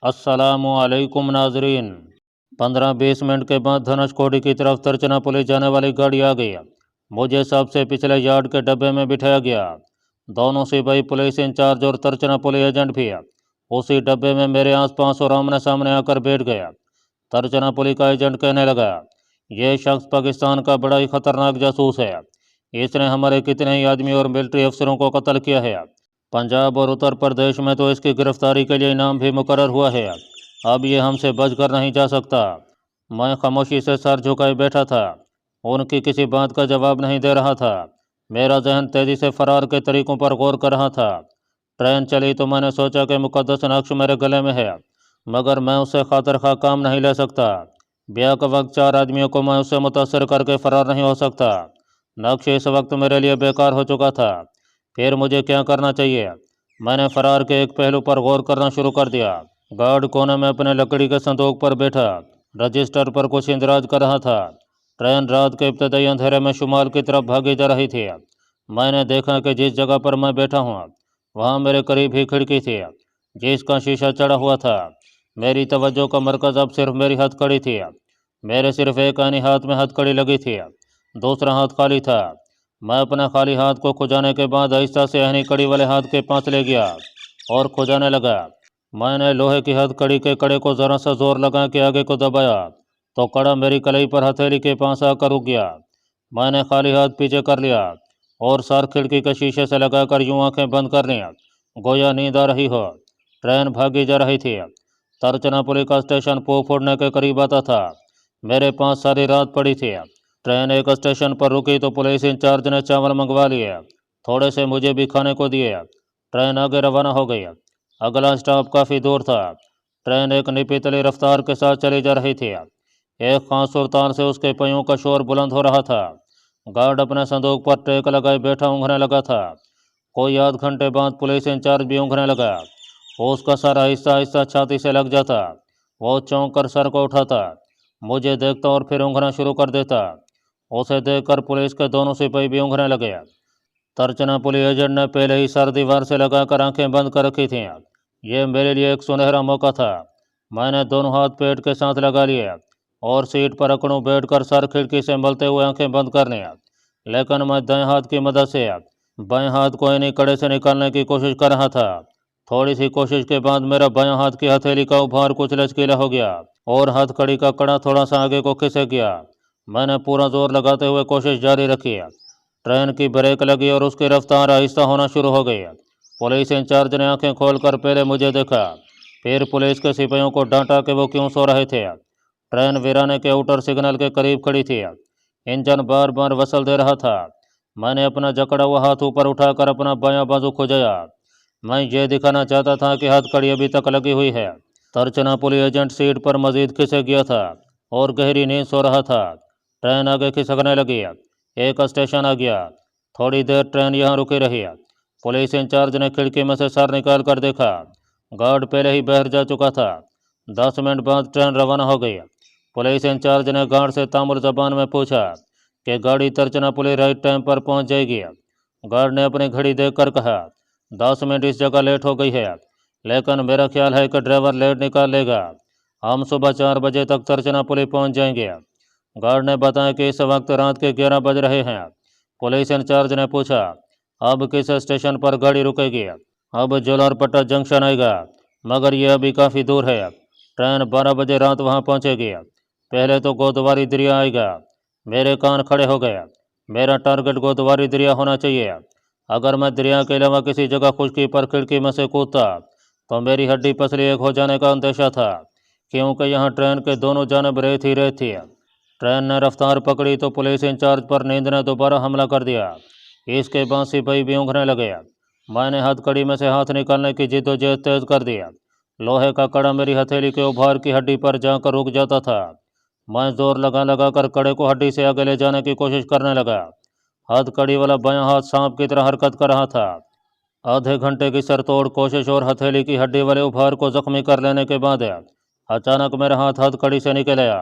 अस्सलामुअलैकुम नाजरीन। 15-20 मिनट के बाद धनुषकोडी की तरफ तर्चना पुलिस जाने वाली गाड़ी आ गई। मुझे सबसे पिछले यार्ड के डब्बे में बिठाया गया। दोनों सिपाही पुलिस इंचार्ज और तर्चना पुलिस एजेंट भी उसी डब्बे में मेरे आसपास और आमने सामने आकर बैठ गया। तर्चना पुलिस का एजेंट कहने लगा, यह शख्स पाकिस्तान का बड़ा ही खतरनाक जासूस है। इसने हमारे कितने ही आदमी और मिलिट्री अफसरों को कत्ल किया है। पंजाब और उत्तर प्रदेश में तो इसकी गिरफ्तारी के लिए इनाम भी मुकर्रर हुआ है। अब ये हमसे बचकर नहीं जा सकता। मैं खामोशी से सर झुकाए बैठा था। उनकी किसी बात का जवाब नहीं दे रहा था। मेरा जहन तेजी से फरार के तरीकों पर गौर कर रहा था। ट्रेन चली तो मैंने सोचा कि मुकद्दस नक्श मेरे गले में है, मगर मैं उससे खातिर खा काम नहीं ले सकता। ब्याह के वक्त 4 आदमियों को मैं उससे मुतासर करके फरार नहीं हो सकता। नक्श इस वक्त मेरे लिए बेकार हो चुका था। फिर मुझे क्या करना चाहिए? मैंने फरार के एक पहलू पर गौर करना शुरू कर दिया। गार्ड कोने में अपने लकड़ी के संदूक पर बैठा रजिस्टर पर कुछ इंतजार कर रहा था। ट्रेन रात के इब्तदाई अंधेरे में शुमाल की तरफ भागी जा रही थी। मैंने देखा कि जिस जगह पर मैं बैठा हूँ वहाँ मेरे करीब ही खिड़की थी जिसका शीशा चढ़ा हुआ था। मेरी तवज्जो का मरकज़ अब सिर्फ मेरी हथकड़ी थी। मेरे सिर्फ एक आनी हाथ में हथकड़ी लगी थी, दूसरा हाथ खाली था। मैं अपने खाली हाथ को खुजाने के बाद आहिस्ता से अहनी कड़ी वाले हाथ के पास ले गया और खुजाने लगा। मैंने लोहे की हथकड़ी के कड़े को ज़रा सा जोर लगा के आगे को दबाया तो कड़ा मेरी कलाई पर हथेली के पास आकर रुक गया। मैंने खाली हाथ पीछे कर लिया और सर खिड़की के शीशे से लगाकर यूं आंखें बंद कर ली, गोया नींद आ रही हो। ट्रेन भागी जा रही थी। तर्चना पुलिस का स्टेशन पो फोड़ने के करीब आता था। मेरे पास सारी रात पड़ी थी। ट्रेन एक स्टेशन पर रुकी तो पुलिस इंचार्ज ने चावल मंगवा लिए, थोड़े से मुझे भी खाने को दिए। ट्रेन आगे रवाना हो गई। अगला स्टॉप काफ़ी दूर था। ट्रेन एक निपीतली रफ्तार के साथ चली जा रही थी। एक खास सुरतान से उसके पहियों का शोर बुलंद हो रहा था। गार्ड अपने संदूक पर टेक लगाए बैठा ऊँघने लगा था। कोई आध घंटे बाद पुलिस इंचार्ज भी ऊँघने लगा। उसका सर आहिस्ता आहिस्ता छाती से लग जाता। वो चौंक कर सर को उठाता, मुझे देखता और फिर ऊँघना शुरू कर देता। उसे देखकर पुलिस के दोनों सिपाही भी ऊँघने लगे। तर्चना पुलिस एजेंट ने पहले ही सर दीवार से लगाकर आंखें बंद कर रखी थीं। यह मेरे लिए एक सुनहरा मौका था। मैंने दोनों हाथ पेट के साथ लगा लिए और सीट पर अकड़ों बैठकर सर खिड़की से मलते हुए आंखें बंद कर ली। लेकिन मैं दाएं हाथ की मदद से बाएं हाथ को इन्हीं कड़े से निकालने की कोशिश कर रहा था। थोड़ी सी कोशिश के बाद मेरा बायां हाथ की हथेली का उभार कुछ लचकीला हो गया और हथकड़ी का कड़ा थोड़ा सा आगे को खिसक गया। मैंने पूरा जोर लगाते हुए कोशिश जारी रखी। ट्रेन की ब्रेक लगी और उसकी रफ्तार आहिस्ता होना शुरू हो गई। पुलिस इंचार्ज ने आंखें खोलकर पहले मुझे देखा, फिर पुलिस के सिपाहियों को डांटा कि वो क्यों सो रहे थे। ट्रेन वीराने के आउटर सिग्नल के करीब खड़ी थी। इंजन बार बार वसल दे रहा था। मैंने अपना जकड़ा हुआ हाथ ऊपर उठाकर अपना बायां बाजू खुजाया। मैं ये दिखाना चाहता था कि हथकड़ी अभी तक लगी हुई है। तर्चना पुलिस एजेंट सीट पर मजीद खिसक गया था और गहरी नींद सो रहा था। ट्रेन आगे खिसकने लगी। एक स्टेशन आ गया। थोड़ी देर ट्रेन यहाँ रुकी रही। पुलिस इंचार्ज ने खिड़की में से सर निकाल कर देखा। गार्ड पहले ही बाहर जा चुका था। 10 मिनट बाद ट्रेन रवाना हो गई। पुलिस इंचार्ज ने गार्ड से तामुल जबान में पूछा कि गाड़ी तर्चना पुलिस राइट टाइम पर पहुंच जाएगी। गार्ड ने अपनी घड़ी देखकर कहा, 10 मिनट इस जगह लेट हो गई है, लेकिन मेरा ख्याल है कि ड्राइवर लेट निकाल लेगा। हम सुबह 4 बजे तक तर्चना पुलिस पहुंच जाएंगे। गार्ड ने बताया कि इस वक्त रात के 11 बज रहे हैं। पुलिस इंचार्ज ने पूछा, अब किस स्टेशन पर गाड़ी रुकेगी? अब जोलारपट्टा जंक्शन आएगा, मगर यह अभी काफ़ी दूर है। ट्रेन 12 बजे रात वहां पहुंचेगी। पहले तो गोदवारी दरिया आएगा। मेरे कान खड़े हो गए। मेरा टारगेट गोदवारी दरिया होना चाहिए। अगर मैं दरिया के अलावा किसी जगह खुशकी पर खिड़की में से कूदता तो मेरी हड्डी पसली एक हो जाने का अंदेशा था, क्योंकि यहाँ ट्रेन के दोनों जानब रेत ही रेत थी। ट्रेन ने रफ्तार पकड़ी तो पुलिस इंचार्ज पर नींद ने दोबारा हमला कर दिया। इसके बाद सिपाही भी ऊँघने लगे। मैंने हथकड़ी में से हाथ निकालने की जिद्दोजहद तेज कर दिया। लोहे का कड़ा मेरी हथेली के उभार की हड्डी पर जाकर रुक जाता था। मैं जोर लगा लगा कर कड़े को हड्डी से आगे ले जाने की कोशिश करने लगा। हथकड़ी वाला बायां हाथ सांप की तरह हरकत कर रहा था। आधे घंटे की सरतोड़ कोशिश और हथेली की हड्डी वाले उभार को जख्मी कर लेने के बाद अचानक मेरा हाथ हथकड़ी से निकल आया।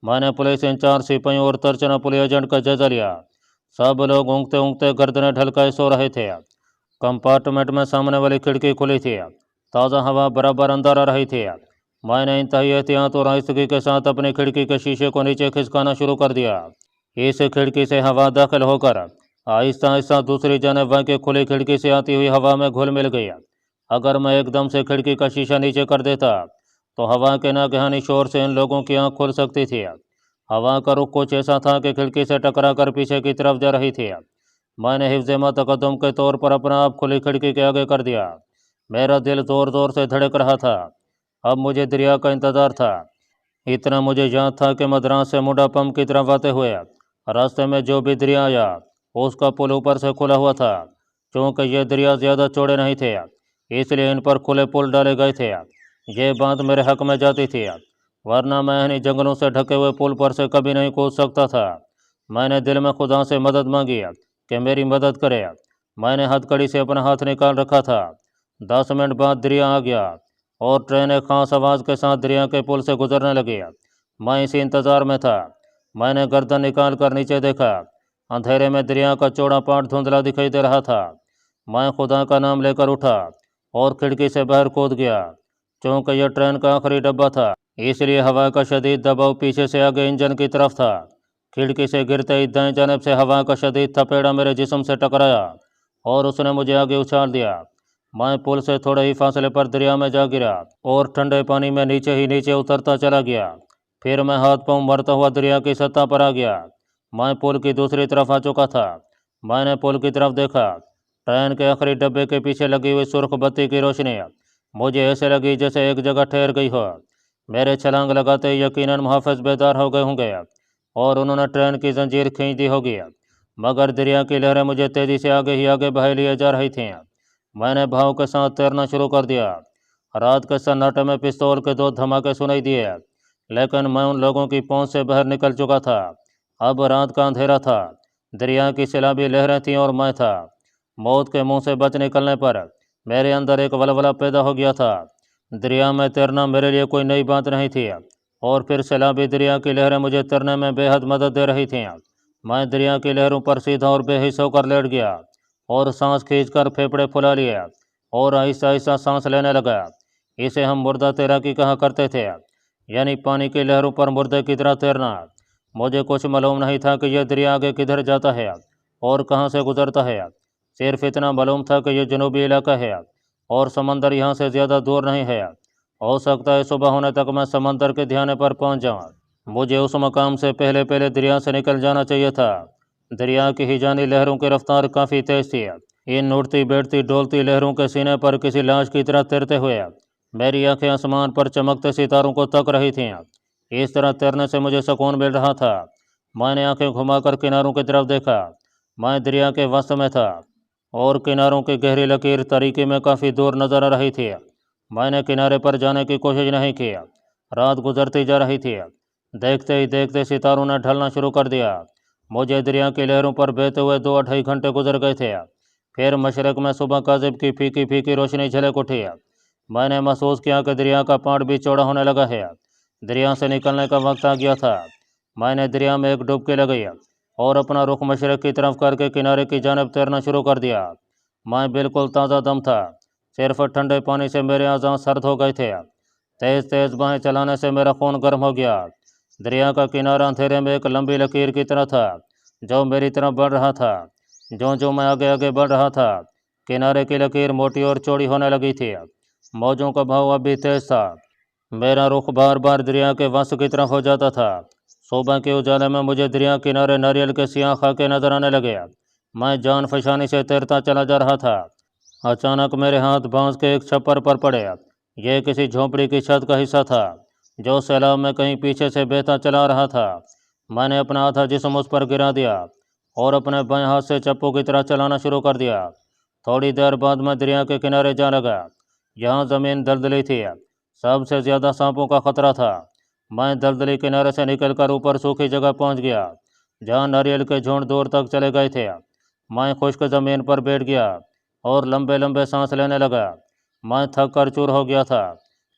मैंने पुलिस इंचार्ज, सिपाही और तर्चना पुलिस एजेंट का जायजा लिया। सब लोग ऊँघते ऊँघते गर्दनें ढलकाए सो रहे थे। कंपार्टमेंट में सामने वाली खिड़की खुली थी। ताज़ा हवा बराबर अंदर आ रही थी। मैंने इंतहाई एहतियात और आहिस्तगी के साथ अपनी खिड़की के शीशे को नीचे खिसकाना शुरू कर दिया। इस खिड़की से हवा दाखिल होकर आहिस्ता आहिस्ता दूसरी जानब वहाँ की खुली खिड़की से आती हुई हवा में घुल मिल गई। अगर मैं एकदम से खिड़की का शीशा नीचे कर देता तो हवा के नागहानी शोर से इन लोगों की आंख खुल सकती थी। हवा का रुख कुछ ऐसा था कि खिड़की से टकरा कर पीछे की तरफ जा रही थी। मैंने हिफ्ज़ तकद्दुम के तौर पर अपना आप खुली खिड़की के आगे कर दिया। मेरा दिल ज़ोर ज़ोर से धड़क रहा था। अब मुझे दरिया का इंतज़ार था। इतना मुझे याद था कि मद्रास से मुंडा पंप की तरफ आते हुए रास्ते में जो भी दरिया आया उसका पुल ऊपर से खुला हुआ था। चूँकि ये दरिया ज़्यादा चौड़े नहीं थे इसलिए इन पर खुले पुल डाले गए थे। ये बात मेरे हक में जाती थी, वरना मैं इन्हीं जंगलों से ढके हुए पुल पर से कभी नहीं कूद सकता था। मैंने दिल में खुदा से मदद मांगी कि मेरी मदद करे। मैंने हथकड़ी से अपना हाथ निकाल रखा था। 10 मिनट बाद दरिया आ गया और ट्रेन एक खास आवाज़ के साथ दरिया के पुल से गुजरने लगी। मैं इसी इंतज़ार में था। मैंने गर्दन निकाल कर नीचे देखा। अंधेरे में दरिया का चौड़ा पाट धुंधला दिखाई दे रहा था। मैं खुदा का नाम लेकर उठा और खिड़की से बाहर कूद गया। चूँकि यह ट्रेन का आखिरी डब्बा था इसलिए हवा का शदीद दबाव पीछे से आगे इंजन की तरफ था। खिड़की से गिरते ही दाएं जानब से हवा का शदीद थपेड़ा मेरे जिस्म से टकराया और उसने मुझे आगे उछाल दिया। मैं पुल से थोड़े ही फासले पर दरिया में जा गिरा और ठंडे पानी में नीचे ही नीचे उतरता चला गया। फिर मैं हाथ पांव मरता हुआ दरिया की सतह पर आ गया। मैं पुल की दूसरी तरफ आ चुका था। मैंने पुल की तरफ देखा। ट्रेन के आखिरी डब्बे के पीछे लगी हुई सुर्ख बत्ती की रोशनी मुझे ऐसे लगी जैसे एक जगह ठहर गई हो। मेरे छलांग लगाते ही यकीनन मुहाफ़िज़ बेदार हो गए होंगे और उन्होंने ट्रेन की जंजीर खींच दी होगी, मगर दरिया की लहरें मुझे तेज़ी से आगे ही आगे बहा लिए जा रही थीं। मैंने भाव के साथ तैरना शुरू कर दिया। रात के सन्नाटे में पिस्तौल के 2 धमाके सुनाई दिए, लेकिन मैं उन लोगों की पहुंच से बाहर निकल चुका था। अब रात का अंधेरा था, दरिया की सैलाबी लहरें थीं और मैं था। मौत के मुंह से बच निकलने पर मेरे अंदर एक वलवला पैदा हो गया था। दरिया में तैरना मेरे लिए कोई नई बात नहीं थी और फिर सैलाबी दरिया की लहरें मुझे तैरने में बेहद मदद दे रही थीं। मैं दरिया की लहरों पर सीधा और बेहिस होकर लेट गया और सांस खींचकर फेफड़े फुला लिए और आहिस्ता आहिस्ता सांस लेने लगा। इसे हम मुर्दा तैराकी कहा करते थे, यानी पानी की लहरों पर मुर्दे की तरह तैरना। मुझे कुछ मालूम नहीं था कि यह दरिया आगे किधर जाता है और कहाँ से गुजरता है। सिर्फ इतना मालूम था कि यह जनूबी इलाका है और समंदर यहाँ से ज़्यादा दूर नहीं है। हो सकता है सुबह होने तक मैं समंदर के ध्यान पर पहुँच जाऊँ। मुझे उस मकाम से पहले पहले दरिया से निकल जाना चाहिए था। दरिया की हिजानी लहरों की रफ्तार काफ़ी तेज़ थी। इन उड़ती बैठती डोलती लहरों के सीने पर किसी लाश की तरह तैरते हुए मेरी आंखें आसमान पर चमकते सितारों को तक रही थीं। इस तरह तैरने से मुझे सुकून मिल रहा था। मैंने आंखें घुमाकर किनारों की तरफ देखा। मैं दरिया के वस्त में था और किनारों की गहरी लकीर तरीके में काफ़ी दूर नजर आ रही थी। मैंने किनारे पर जाने की कोशिश नहीं की। रात गुजरती जा रही थी। देखते ही देखते सितारों ने ढलना शुरू कर दिया। मुझे दरिया की लहरों पर बहते हुए 2 2.5 घंटे गुजर गए थे। फिर मशरक में सुबह काजिब की फीकी फीकी रोशनी झलक उठी। मैंने महसूस किया कि दरिया का पाट भी चौड़ा होने लगा है। दरिया से निकलने का वक्त आ गया था। मैंने दरिया में एक डुबकी लगाई और अपना रुख मशरक की तरफ करके किनारे की जानब तैरना शुरू कर दिया। मैं बिल्कुल ताज़ा दम था। सिर्फ ठंडे पानी से मेरे अज़ां सर्द हो गए थे। तेज़ तेज़ बाहें चलाने से मेरा खून गर्म हो गया। दरिया का किनारा अंधेरे में एक लंबी लकीर की तरह था जो मेरी तरफ बढ़ रहा था। जो मैं आगे आगे बढ़ रहा था, किनारे की लकीर मोटी और चौड़ी होने लगी थी। मौजों का भाव अब भी तेज था। मेरा रुख बार बार दरिया के वस्त की तरफ हो जाता था। सुबह के उजाले में मुझे दरिया किनारे नारियल के सियाह खाके नजर आने लगे। मैं जान फशानी से तैरता चला जा रहा था। अचानक मेरे हाथ बांस के एक छप्पर पर पड़े। यह किसी झोंपड़ी की छत का हिस्सा था जो सैलाब में कहीं पीछे से बहता चला रहा था। मैंने अपना आधा जिस्म उस पर गिरा दिया और अपने बाएं हाथ से चप्पू की तरह चलाना शुरू कर दिया। थोड़ी देर बाद मैं दरिया के किनारे जा लगा। यहाँ ज़मीन दलदली थी। सबसे ज़्यादा सांपों का खतरा था। मैं दलदली किनारे से निकलकर ऊपर सूखी जगह पहुँच गया जहाँ नारियल के झुंड दूर तक चले गए थे। मैं खुश्क ज़मीन पर बैठ गया और लंबे लंबे सांस लेने लगा। मैं थक कर चूर हो गया था,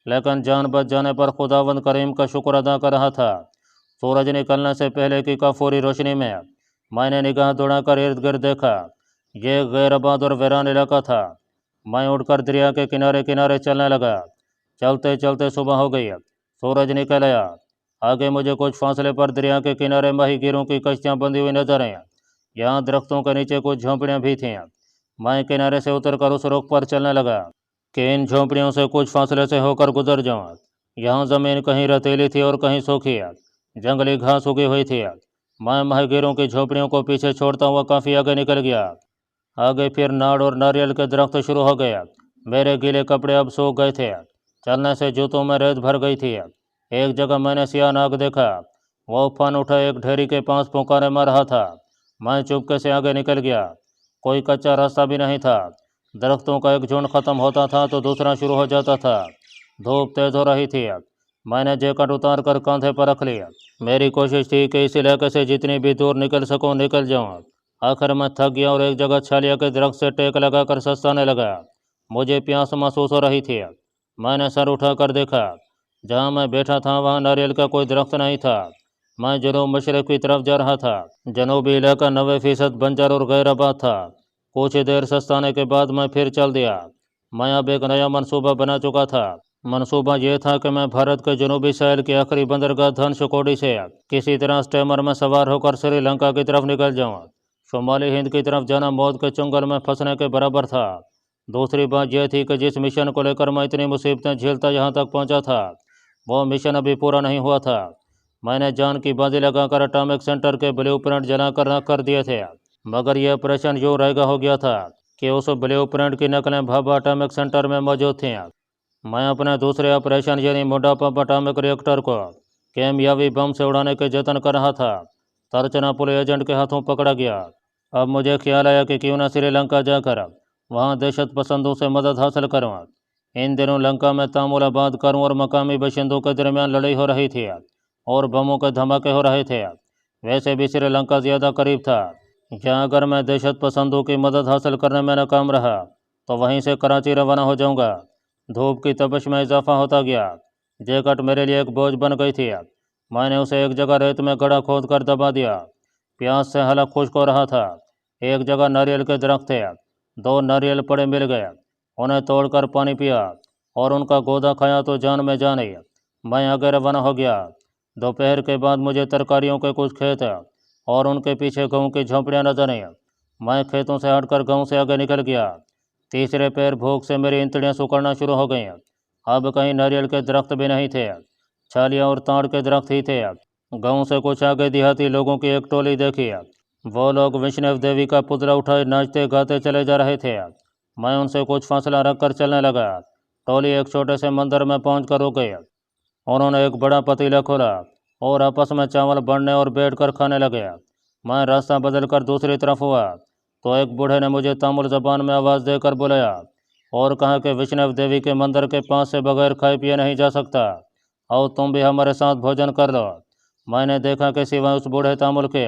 लेकिन जान बच जाने पर खुदावंद करीम का शुक्र अदा कर रहा था। सूरज निकलने से पहले की काफूरी रोशनी में मैंने निगाह दौड़ाकर इर्द गिर्द देखा। यह गैर आबाद और वीरान इलाका था। मैं उठकर दरिया के किनारे किनारे चलने लगा। चलते चलते सुबह हो गई। सूरज निकल आया। आगे मुझे कुछ फासले पर दरिया के किनारे माहीगीरों की कश्तियां बंधी हुई नजर आई। यहाँ दरख्तों के नीचे कुछ झोंपड़ियां भी थीं। मैं किनारे से उतरकर उस रुख पर चलने लगा कि इन झोंपड़ियों से कुछ फासले से होकर गुजर जाऊं। यहाँ ज़मीन कहीं रेतीली थी और कहीं सूखी। जंगली घास उगी हुई थी। मैं माहीगीरों की झोंपड़ियों को पीछे छोड़ता हुआ काफ़ी आगे निकल गया। आगे फिर नाड़ और नारियल के दरख्त शुरू हो गए। मेरे गीले कपड़े अब सूख गए थे। चलने से जूतों में रेत भर गई थी। एक जगह मैंने सियाह नाग देखा। वो उफान उठा एक ढेरी के पास पुकारे मार रहा था। मैं चुपके से आगे निकल गया। कोई कच्चा रास्ता भी नहीं था। दरख्तों का एक झुंड खत्म होता था तो दूसरा शुरू हो जाता था। धूप तेज हो रही थी। मैंने जैकेट उतार कर कंधे पर रख लिया। मेरी कोशिश थी कि इस इलाके से जितनी भी दूर निकल सकूं निकल जाऊं। आखिर मैं थक गया और एक जगह छालिया के दरख्त से टेक लगाकर सस्ताने लगा। मुझे प्यास महसूस हो रही थी। मैंने सर उठाकर देखा। जहाँ मैं बैठा था वहाँ नारियल का कोई दरख्त नहीं था। मैं जनूब मशरक़ की तरफ जा रहा था। जनूबी इलाका 90% बंजर और गैर आबाद था। कुछ देर सस्ताने के बाद मैं फिर चल दिया। मैं अब एक नया मंसूबा बना चुका था। मंसूबा यह था कि मैं भारत के जनूबी साहिल की आखिरी बंदरगाह धनशकोडी से किसी तरह स्टीमर में सवार होकर श्रीलंका की तरफ निकल जाऊं। शुमाली हिंद की तरफ जाना मौत के चंगुल में फंसने के बराबर था। दूसरी बात यह थी कि जिस मिशन को लेकर मैं इतनी मुसीबतें झेलता यहाँ तक पहुँचा था वो मिशन अभी पूरा नहीं हुआ था। मैंने जान की बाजी लगाकर एटॉमिक सेंटर के ब्लूप्रिंट जलाकर नक कर दिए थे, मगर यह ऑपरेशन यूँ रहेगा हो गया था कि उस ब्लूप्रिंट की नकलें भाभा एटॉमिक सेंटर में मौजूद थीं। मैं अपने दूसरे ऑपरेशन यानी मुंडा पंप एटॉमिक रिएक्टर को केमियावी बम से उड़ाने के जतन कर रहा था। तरचना पुलिस एजेंट के हाथों पकड़ा गया। अब मुझे ख्याल आया कि क्यों न श्रीलंका जाकर वहाँ दहशत पसंदों से मदद हासिल करूँ। इन दिनों लंका में तामुल आबाद करों और मकामी बाशिंदों के दरमियान लड़ाई हो रही थी और बमों के धमाके हो रहे थे। वैसे भी श्रीलंका ज़्यादा करीब था। जहाँ अगर मैं दहशत पसंदों की मदद हासिल करने में नाकाम रहा तो वहीं से कराची रवाना हो जाऊँगा। धूप की तपिश में इजाफा होता गया। जैकेट मेरे लिए एक बोझ बन गई थी। मैंने उसे एक जगह रेत में गड्ढा खोद कर दबा दिया। प्यास से हलक खुश्क हो रहा था। एक जगह नारियल के दरख्त थे। 2 नारियल पड़े मिल गए। उन्हें तोड़कर पानी पिया और उनका गोदा खाया तो जान में जान आई। मैं आगे रवाना हो गया। दोपहर के बाद मुझे तरकारियों के कुछ खेत और उनके पीछे गेहूं की झोंपड़ियां नजर आई। मैं खेतों से हटकर गांव से आगे निकल गया। तीसरे पैर भूख से मेरी इंतड़ियां सुकड़ना शुरू हो गईं। अब कहीं नारियल के दरख्त भी नहीं थे। छालिया और ताड़ के दरख्त ही थे। गांव से कुछ आगे देहाती लोगों की एक टोली देखी। वो लोग वैष्णव देवी का पुतला उठाए नाचते गाते चले जा रहे थे। मैं उनसे कुछ फासला रखकर चलने लगा। टोली एक छोटे से मंदिर में पहुंचकर रुक गई। उन्होंने एक बड़ा पतीला खोला और आपस में चावल बढ़ने और बैठकर खाने लगे। मैं रास्ता बदलकर दूसरी तरफ हुआ तो एक बूढ़े ने मुझे तमिल जबान में आवाज़ देकर बुलाया और कहा कि वैष्णव देवी के मंदिर के पास से बगैर खाए पिए नहीं जा सकता और तुम भी हमारे साथ भोजन कर लो। मैंने देखा कि सिवाय उस बूढ़े तमिल के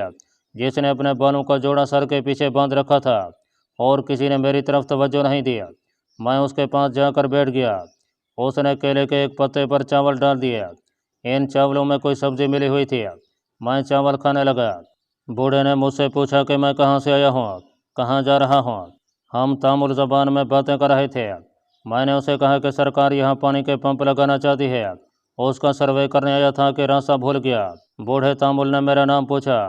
जिसने अपने बालों का जोड़ा सर के पीछे बांध रखा था और किसी ने मेरी तरफ तवज्जो नहीं दिया। मैं उसके पास जाकर बैठ गया। उसने केले के एक पत्ते पर चावल डाल दिए। इन चावलों में कोई सब्जी मिली हुई थी। मैं चावल खाने लगा। बूढ़े ने मुझसे पूछा कि मैं कहाँ से आया हूँ, कहाँ जा रहा हूँ। हम तमिल ज़बान में बातें कर रहे थे। मैंने उसे कहा कि सरकार यहाँ पानी के पंप लगाना चाहती है। उसका सर्वे करने आया था कि रास्ता भूल गया। बूढ़े तमिल ने मेरा नाम पूछा।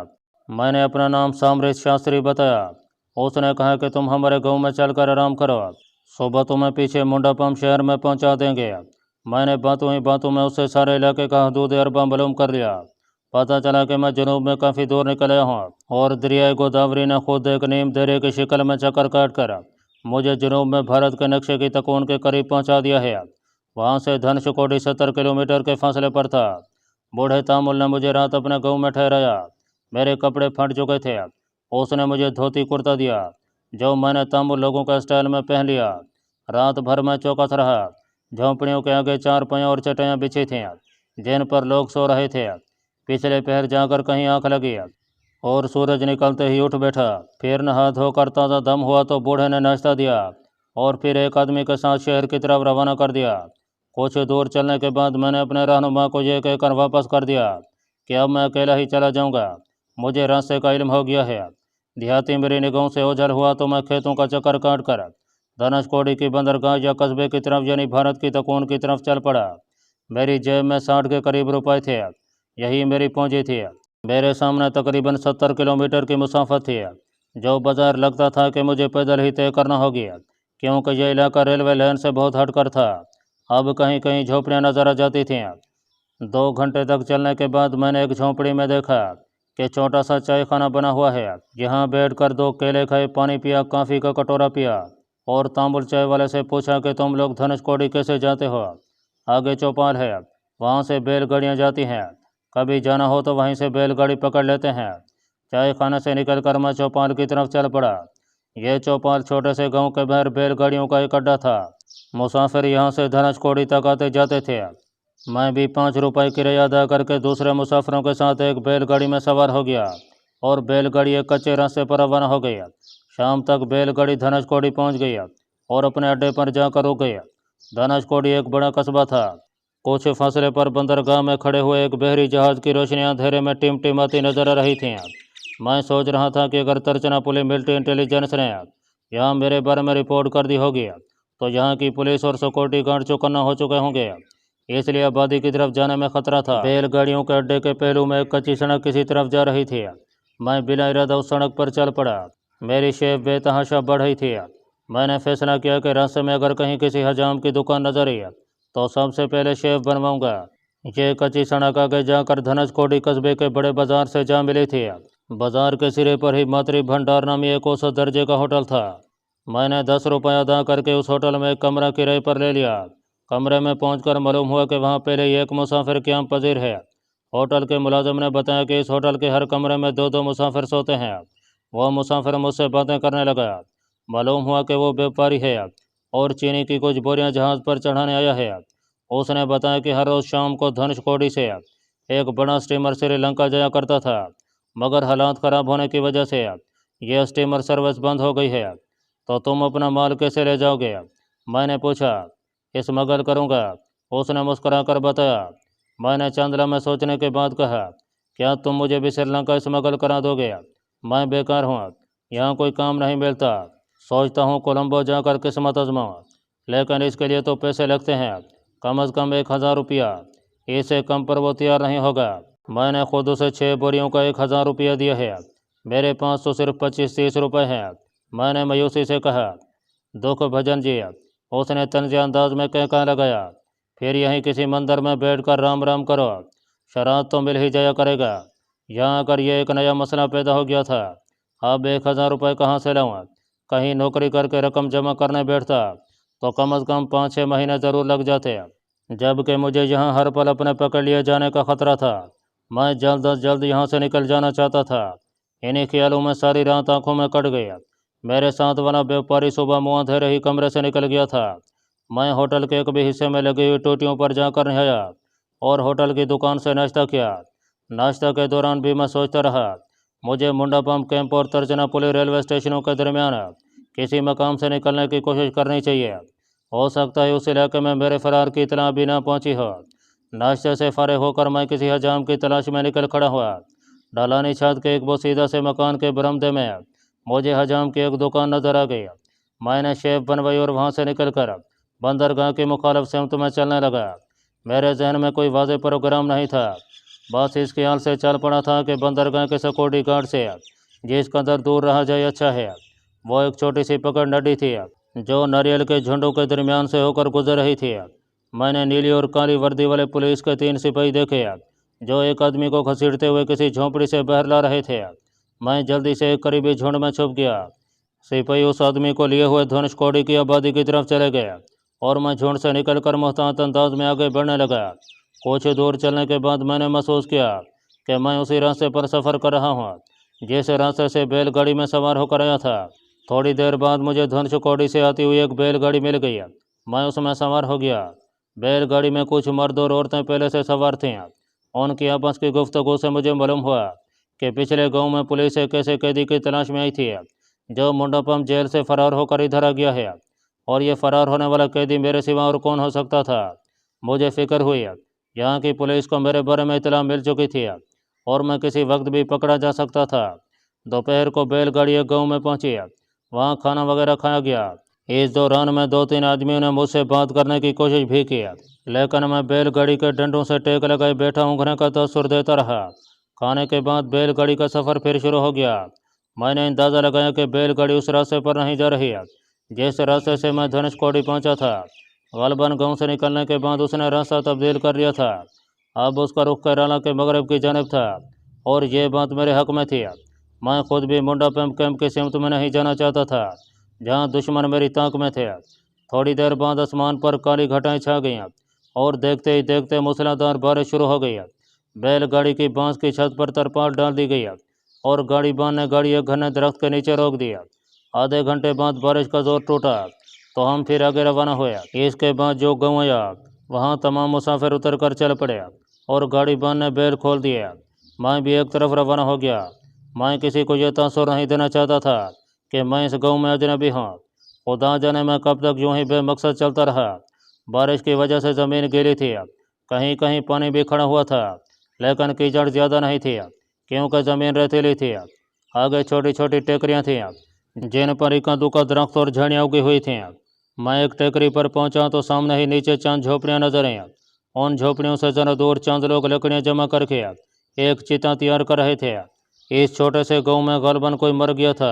मैंने अपना नाम सामरित शास्त्री बताया। उसने कहा कि तुम हमारे गांव में चलकर आराम करो, सुबह तुम्हें पीछे मुंडा पंप शहर में पहुंचा देंगे। मैंने बातों ही बातों में उससे सारे इलाके का हदूद अरबा मालूम कर लिया। पता चला कि मैं जनूब में काफ़ी दूर निकल आया हूँ और दरियाई गोदावरी ने खुद एक नीम दरिया की शिकल में चक्कर काट कर मुझे जनूब में भारत के नक्शे की तकोन के करीब पहुँचा दिया है। वहाँ से धनशकोडी 70 किलोमीटर के फासले पर था। बूढ़े तामुल ने मुझे रात अपने गाँव में ठहराया। मेरे कपड़े फट चुके थे। उसने मुझे धोती कुर्ता दिया जो मैंने तमिल लोगों का स्टाइल में पहन लिया। रात भर मैं चौकस रहा। झोंपड़ियों के आगे चारपाई और चटाइयाँ बिछी थीं जिन पर लोग सो रहे थे। पिछले पहर जाकर कहीं आंख लगी और सूरज निकलते ही उठ बैठा। फिर नहा धोकर ताज़ा दम हुआ तो बूढ़े ने नाश्ता दिया और फिर एक आदमी के साथ शहर की तरफ रवाना कर दिया। कुछ दूर चलने के बाद मैंने अपने रहनुमा को यह कहकर वापस कर दिया कि अब मैं अकेला ही चला जाऊंगा। मुझे रास्ते का इल्म हो गया है। देहाती मेरी निगाहों से ओझल हुआ तो मैं खेतों का चक्कर काट कर धनुषकोडी की बंदरगाह या कस्बे की तरफ यानी भारत की तकून की तरफ चल पड़ा। मेरी जेब में 60 के करीब रुपए थे। यही मेरी पूंजी थी। मेरे सामने तकरीबन 70 किलोमीटर की मुसाफत थी, जो बाजार लगता था कि मुझे पैदल ही तय करना होगी, क्योंकि यह इलाका रेलवे लाइन से बहुत हटकर था। अब कहीं कहीं झोपड़ियाँ नजर आ जाती थीं। 2 घंटे तक चलने के बाद मैंने एक झोंपड़ी में देखा कि छोटा सा चाय खाना बना हुआ है। यहाँ बैठकर 2 केले खाए, पानी पिया, कॉफ़ी का कटोरा पिया और तांबुल चाय वाले से पूछा कि तुम लोग धनुषकोडी कैसे जाते हो? आगे चौपाल है, वहाँ से बैलगाड़ियाँ जाती हैं, कभी जाना हो तो वहीं से बैलगाड़ी पकड़ लेते हैं। चाय खाने से निकलकर मैं चौपाल की तरफ चल पड़ा। यह चौपाल छोटे से गांव के बाहर बैलगाड़ियों का एक अड्डा था। मुसाफिर यहाँ से धनुषकोडी तक आते जाते थे। मैं भी 5 रुपए किराया अदा करके दूसरे मुसाफिरों के साथ एक बैलगाड़ी में सवार हो गया और बैलगाड़ी एक कच्चे रास्ते पर रवाना हो गई। शाम तक बैलगाड़ी धनुषकोडी पहुँच गई और अपने अड्डे पर जाकर रुक गई। धनुषकोडी एक बड़ा कस्बा था। कुछ फासले पर बंदरगाह में खड़े हुए एक बहरी जहाज की रोशनी अंधेरे में टिमटिमाती नजर आ रही थी। मैं सोच रहा था कि अगर तिरुचिरापल्ली मिलिट्री इंटेलिजेंस ने यहाँ मेरे बारे में रिपोर्ट कर दी होगी तो यहाँ की पुलिस और सिक्योरिटी गार्ड चौकन्ना हो चुके होंगे, इसलिए आबादी की तरफ जाने में खतरा था। बैलगाड़ियों के अड्डे के पहलू में एक कच्ची सड़क किसी तरफ जा रही थी। मैं बिना इरादा उस सड़क पर चल पड़ा। मेरी शेप बेतहाशा बढ़ रही थी। मैंने फैसला किया कि रास्ते में अगर कहीं किसी हजाम की दुकान नजर आई तो सबसे पहले शेफ बनवाऊंगा। ये कच्ची सड़क आगे जाकर धनुषकोडी कस्बे के बड़े बाजार से जा मिली थी। बाजार के सिरे पर ही मातृ भंडार नामी एक औसत दर्जे का होटल था। मैंने 10 रुपये अदा करके उस होटल में एक कमरा किराए पर ले लिया। कमरे में पहुंचकर मालूम हुआ कि वहां पहले ही एक मुसाफिर क्याम पजीर है। होटल के मुलाजिम ने बताया कि इस होटल के हर कमरे में 2-2 मुसाफिर सोते हैं। वह मुसाफिर मुझसे बातें करने लगा। मालूम हुआ कि वो व्यापारी है और चीनी की कुछ बोरियां जहाज़ पर चढ़ाने आया है। उसने बताया कि हर रोज़ शाम को धनुषकोडी से एक बड़ा स्टीमर श्रीलंका जाया करता था, मगर हालात ख़राब होने की वजह से यह स्टीमर सर्विस बंद हो गई है। तो तुम अपना माल कैसे ले जाओगे? मैंने पूछा। स्मगल करूँगा, उसने मुस्कुराकर बताया। मैंने चंद लम्हे सोचने के बाद कहा, क्या तुम मुझे भी श्रीलंका स्मगल करा दोगे? मैं बेकार हूँ, यहाँ कोई काम नहीं मिलता। सोचता हूँ कोलंबो जाकर किस्मत आजमाऊँ, लेकिन इसके लिए तो पैसे लगते हैं, कम से कम 1000 रुपया। इससे कम पर वो तैयार नहीं होगा। मैंने खुद उसे 6 बोरियों का 1000 रुपया दिया है। मेरे पास तो सिर्फ 25-30 रुपये हैं। मैंने मायूसी से कहा। दुख भजन जी, उसने तंज़ अंदाज में कहने लगाया, फिर यहीं किसी मंदिर में बैठकर राम राम करो, शराब तो मिल ही जाया करेगा। यहाँ आकर यह एक नया मसला पैदा हो गया था। अब 1000 रुपये कहाँ से लाऊँ? कहीं नौकरी करके रकम जमा करने बैठता तो कम से कम 5-6 महीने ज़रूर लग जाते, जबकि मुझे यहाँ हर पल अपने पकड़ लिए जाने का खतरा था। मैं जल्द अज जल्द यहाँ से निकल जाना चाहता था। इन्हीं ख्यालों में सारी रात आंखों में कट गई। मेरे साथ वाला व्यापारी सुबह मुँह अंधेरे ही कमरे से निकल गया था। मैं होटल के एक भी हिस्से में लगी हुई टोटियों पर जाकर नहाया और होटल की दुकान से नाश्ता किया। नाश्ता के दौरान भी मैं सोचता रहा, मुझे मुंडापम कैंप और तिरुचिरापल्ली रेलवे स्टेशनों के दरमियान किसी मकाम से निकलने की कोशिश करनी चाहिए। हो सकता है उस इलाके में मेरे फरार की इतला भी ना पहुंची हो। नाश्ते से फारे होकर मैं किसी हजाम की तलाश में निकल खड़ा हुआ। ढलानी छत के एक बोसीदा से मकान के बरामदे में मुझे हजाम की एक दुकान नजर आ गई। मैंने शेफ बनवाई और वहां से निकलकर बंदरगाह की मुखालिफ सिमत में चलने लगा। मेरे जहन में कोई वाज़ेह प्रोग्राम नहीं था, बस इस ख्याल से चल पड़ा था कि बंदरगाह के सिक्योरिटी गार्ड से जिस कदर दूर रहा जाए अच्छा है। वो एक छोटी सी पकड़ नडी थी जो नारियल के झुंडों के दरमियान से होकर गुजर रही थी। मैंने नीली और काली वर्दी वाले पुलिस के 3 सिपाही देखे जो एक आदमी को घसीटते हुए किसी झोंपड़ी से बाहर ला रहे थे। मैं जल्दी से एक करीबी झुंड में छुप गया। सिपाही उस आदमी को लिए हुए धनुषकोडी की आबादी की तरफ चले गए और मैं झुंड से निकलकर मोहतात अंदाज में आगे बढ़ने लगा। कुछ दूर चलने के बाद मैंने महसूस किया कि मैं उसी रास्ते पर सफ़र कर रहा हूँ जिस रास्ते से बैलगाड़ी में सवार होकर आया था। थोड़ी देर बाद मुझे धनुषकोडी से आती हुई एक बैलगाड़ी मिल गई। मैं उसमें सवार हो गया। बैलगाड़ी में कुछ मर्द और औरतें पहले से सवार थीं। उनकी आपस की गुफ्तगू से मुझे मालूम हुआ कि पिछले गांव में पुलिस एक ऐसे कैदी की तलाश में आई थी जो मुंडापम जेल से फरार होकर इधर आ गया है, और ये फरार होने वाला कैदी मेरे सिवा और कौन हो सकता था। मुझे फिक्र हुई, यहाँ की पुलिस को मेरे बारे में इतला मिल चुकी थी और मैं किसी वक्त भी पकड़ा जा सकता था। दोपहर को बैलगाड़ी एक गाँव में पहुँची। वहाँ खाना वगैरह खाया गया। इस दौरान में 2-3 आदमियों ने मुझसे बात करने की कोशिश भी की, लेकिन मैं बैलगाड़ी के डंडों से टेक लगाए बैठा ऊँघने का तसुर देता रहा। खाने के बाद बैलगाड़ी का सफ़र फिर शुरू हो गया। मैंने अंदाज़ा लगाया कि बैलगाड़ी उस रास्ते पर नहीं जा रही है जिस रास्ते से मैं धनुषकोडी पहुंचा था। गालबन गांव से निकलने के बाद उसने रास्ता तब्दील कर लिया था। अब उसका रुख केरला के मगरब की जानब था और ये बात मेरे हक में थी। मैं खुद भी मुंडा पंप कैंप की सिमत में नहीं जाना चाहता था जहाँ दुश्मन मेरी ताक में थे। थोड़ी देर बाद आसमान पर काली घटाएं छा गईं और देखते ही देखते मूसलाधार बारिश शुरू हो गई। बैलगाड़ी की बांस की छत पर तरपाल डाल दी गई और गाड़ी ने गाड़ी एक घने दरख्त के नीचे रोक दिया। आधे घंटे बाद बारिश का जोर टूटा तो हम फिर आगे रवाना हुए। इसके बाद जो गाँव आया वहाँ तमाम मुसाफिर उतर कर चल पड़े और गाड़ी ने बैल खोल दिए। मैं भी एक तरफ रवाना हो गया। मैं किसी को यह तासुर नहीं देना चाहता था कि मैं इस गाँव में अजनबी हूँ। खुदा जाने मैं कब तक यूं ही बेमकसद चलता रहा। बारिश की वजह से ज़मीन गीली थी, कहीं कहीं पानी भी खड़ा हुआ था, लेकिन कीचड़ ज़्यादा नहीं थी क्योंकि ज़मीन रेतीली थी। आगे छोटी छोटी टेकरियाँ थीं जिन पर इक्का दुक्का दरख्त और झाड़ियाँ उगी हुई थीं। मैं एक टेकरी पर पहुंचा तो सामने ही नीचे चंद झोपड़ियाँ नजर आईं। उन झोपड़ियों से जरा दूर चंद लोग लकड़ियाँ जमा करके एक चिता तैयार कर रहे थे। इस छोटे से गाँव में गालबन कोई मर गया था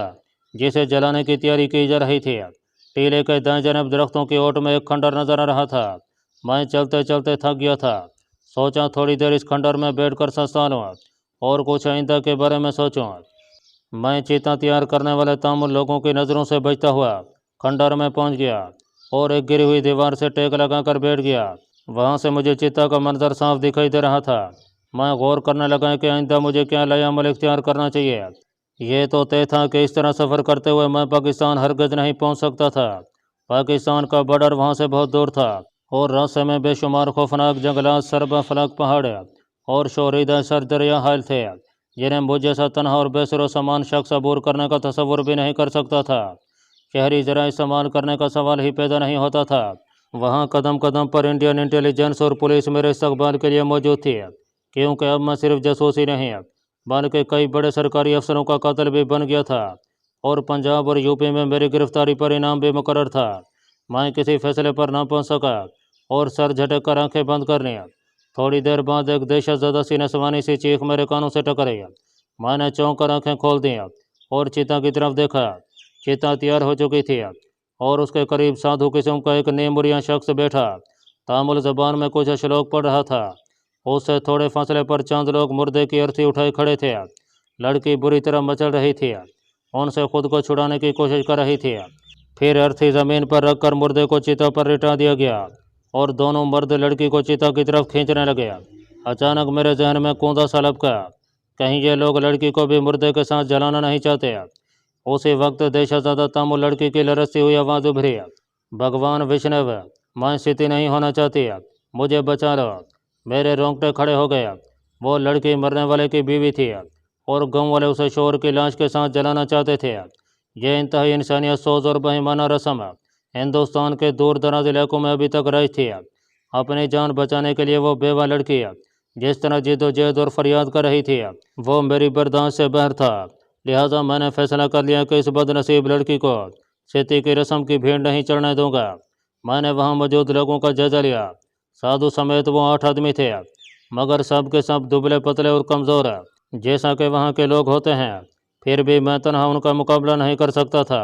जिसे जलाने की तैयारी की जा रही थी। टीले के दाएं जानब दरख्तों की ओट में एक खंडर नजर आ रहा था। मैं चलते चलते थक गया था। सोचा थोड़ी देर इस खंडर में बैठकर सस्ता लूँ और कुछ आइंदा के बारे में सोचूं। मैं चिता तैयार करने वाले तमाम लोगों की नज़रों से बचता हुआ खंडर में पहुंच गया और एक गिरी हुई दीवार से टेक लगाकर बैठ गया। वहां से मुझे चिता का मंजर साफ दिखाई दे रहा था। मैं गौर करने लगा कि आइंदा मुझे क्या लायामल इख्तियार करना चाहिए। ये तो तय था कि इस तरह सफ़र करते हुए मैं पाकिस्तान हरगिज़ नहीं पहुंच सकता था। पाकिस्तान का बॉर्डर वहां से बहुत दूर था और रास्ते में बेशुमार खौफनाक जंगलात, सरबा फलक पहाड़ और शोरीदा सर दरिया हाल थे जिन्हें मुझ जैसा तनहा और बेसरो सामान शख्स अबूर करने का तसव्वुर भी नहीं कर सकता था। शहरी ज़रा इस्तेमाल करने का सवाल ही पैदा नहीं होता था। वहाँ कदम कदम पर इंडियन इंटेलिजेंस और पुलिस मेरे इस्तकबाल के लिए मौजूद थी क्योंकि अब मैं सिर्फ जासूसी नहीं बल्कि कई बड़े सरकारी अफसरों का कातिल भी बन गया था और पंजाब और यूपी में मेरी गिरफ्तारी पर इनाम भी मुकर्रर था। मैं किसी फैसले पर ना पहुंच सका और सर झटक कर आंखें बंद कर ली। थोड़ी देर बाद एक दहशतज़दा सी नस्वानी सी चीख मेरे कानों से टकराई। मैंने चौंक कर आंखें खोल दी और चिता की तरफ देखा। चिता तैयार हो चुकी थी और उसके करीब साधु किस्म का एक नीमुरिया शख्स बैठा तामुल ज़बान में कुछ श्लोक पढ़ रहा था। उससे थोड़े फासले पर चंद लोग मुर्दे की अर्थी उठाए खड़े थे। लड़की बुरी तरह मचल रही थी, उनसे खुद को छुड़ाने की कोशिश कर रही थी। फिर अर्थी ज़मीन पर रखकर मुर्दे को चिता पर लिटा दिया गया और दोनों मर्द लड़की को चिता की तरफ खींचने लगे। अचानक मेरे जहन में कूंदा सा लपका, कहीं ये लोग लड़की को भी मुर्दे के साथ जलाना नहीं चाहते। उसी वक्त दहशतज़दा तामुल लड़की की लरसती हुई आवाज़ उभरी, भगवान विष्णु, मैं स्थिति नहीं होना चाहती, मुझे बचा लो। मेरे रोंगटे खड़े हो गए। वो लड़की मरने वाले की बीवी थी और गांव वाले उसे शोर की लाश के साथ जलाना चाहते थे। यह इंतहाई इंसानियत सोच और बेईमाना रस्म हिंदुस्तान के दूर दराज इलाकों में अभी तक राइज थी। अपनी जान बचाने के लिए वो बेवा लड़की जिस तरह जिद्दोजहद और फरियाद कर रही थी वो मेरी बर्दाश्त से बाहर था। लिहाजा मैंने फैसला कर लिया कि इस बदनसीब लड़की को खेती की रस्म की भीड़ नहीं चढ़ने दूंगा। मैंने वहाँ मौजूद लोगों का जायजा लिया। साधु समेत वो 8 आदमी थे, मगर सब के सब दुबले पतले और कमज़ोर जैसा कि वहाँ के लोग होते हैं। फिर भी मैं तनहा उनका मुकाबला नहीं कर सकता था,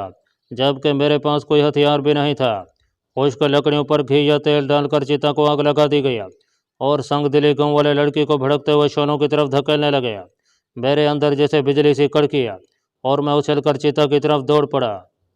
जबकि मेरे पास कोई हथियार भी नहीं था। खुश्क लकड़ियों पर घी या तेल डालकर चिता को आग लगा दी गई और संग दिली गाँव वाले लड़की को भड़कते हुए शोलों की तरफ धकेलने लगे। मेरे अंदर जैसे बिजली सी कड़की और मैं उछलकर चिता की तरफ दौड़ पड़ा।